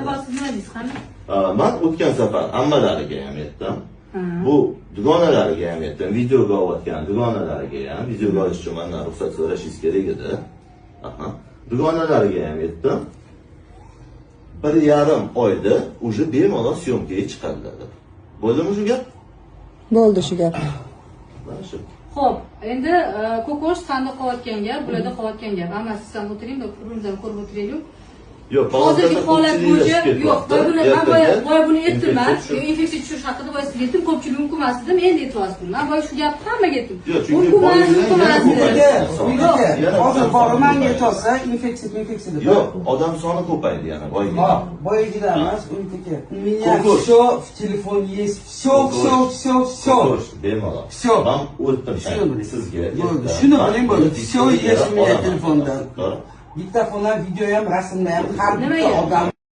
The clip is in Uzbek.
hozir siz nima deysiz qani? Men o'tgan safar ammalariga ham aytdim. Bu dugonalariga ham aytdim. Videoga olayotgan dugonalariga ham videoga olish uchun mendan ruxsat so'rashingiz kerak edi. Dugonalariga ham aytdim. 1,5 oyda уже bemalol syomkaga chiqadilar. Bo'ldimi shu gap? Bo'ldi shu gap. Xo'p, endi ko'kosh sandiq qolayotgan gap, bularda qolayotgan gap. Amma siz ham o'tiring, bir-birimizdan ko'rib o'tiraylik. Yo'q, hozirgi holat bo'yicha yo'q, men boya buni aytdim-man. Infeksiya tushish haqida boya sizga aytdim, ko'pchilik mumkin emas dedim, endi e'tiroz qildim. Men boya shu gapni hammaga aytdim. Mumkin emas dedim. Hozir bormanga aytsa, infeksiya deb. Yo'q, odam soni ko'paydi yana boyaga. Boyagidan emas, uniki. Меня всё в телефон есть. Всё. Bemalol. Всё. Men o'tdim sizga. Shuni biling bo'ldi. Всё есть у меня telefonda. Diktafondan, video ham, rasmda ham har bir odam